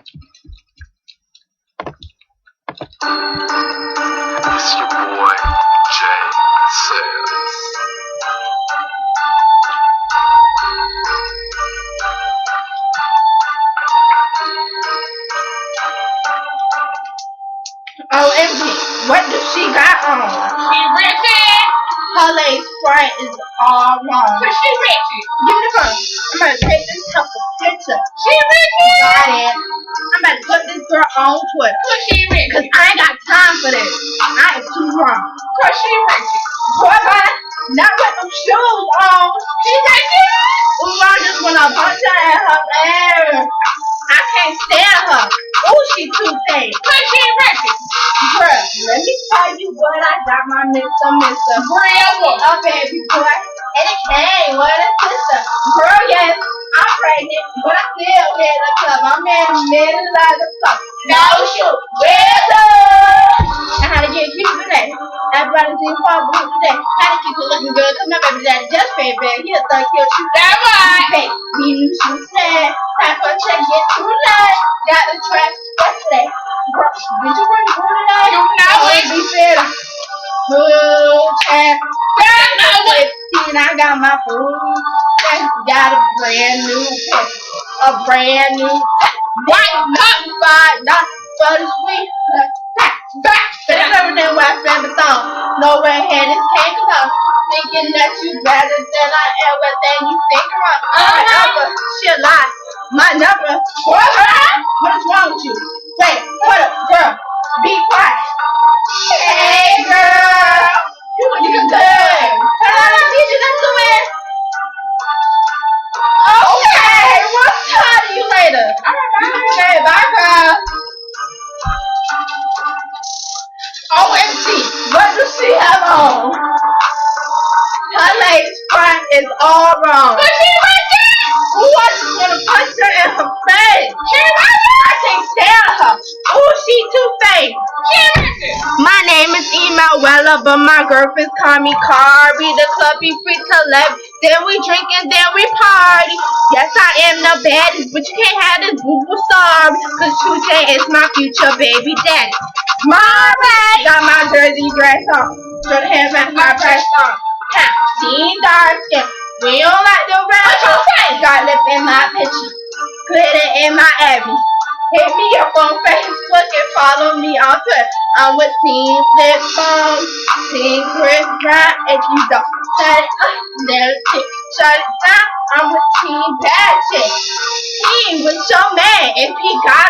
It's your boy, Jay Says. OMG, what does she got on? She Ratchet. Her lace front is all wrong. Cause she Ratchet. Give me the phone. I'm gonna take this couple picture. She Ratchet. Got it. I'm about to put this girl on Twitter. Cause she Ratchet. Cause I ain't got time for this. I am too wrong. Cause she Ratchet. Boy, bye. Not with them shoes on. She Ratchet. Ooh, I just wanna punch her at her ass. I can't stand her. Ooh, she too thick. Cause she Ratchet. Bruh, let me tell you what I got my Mr. Real one. A baby boy, and it came with a sister. Girl, yes, I'm pregnant, but I still hit the club. I'm in the middle of the club. No shoot, where's up? I had to get cute today. Everybody's in for blue today. Had to keep it looking good, cause my baby daddy just paid back. He'll start kill shoot. That right. Hey, me new shoes today. Time for a check, get too late. Got the track yesterday. Girl, did you bring food today? You know it. Be fair. Food check. You know it. 15, I got my food check. Got a brand new pet. A brand new pet. White cup. $5 for the sweet pack. Back. But everything where I spent the thumb. Nowhere had this came along. Thinking that you better than I am, but then you think wrong. However, she'll lie. My number. What is wrong with you? Wait, hold up, girl. Be quiet. Hey, girl. You can good. Turn on the TV, let's do it. Okay, we'll talk to you later. Okay, bye, girl. OMG, what does she have on? Her lace front is all wrong. Cause she Ratchet. Ooh, I just want to punch her in her face. She Ratchet. I can't stand her. Ooh, she too fake. She Ratchet. My name is Emanuela, but my girlfriends call me Carby. The club be free till 11. Then we drink and then we party. Yes, I am the baddest, but you can't have this boo-boo, sorry. Cause Tuesday is my future baby daddy. Mommy got my jersey dress on. Should have had my dress on. She ain't dark skin. We don't like the red. What you say? Got lip in my picture. Glitter in my Abby. Hit me up on Facebook and follow me on Twitter. I'm with Team Flip Phone, Team Chris Brown. If you don't shut it up, then shut it down. I'm with Team Bad Chick. Team with your man. If he got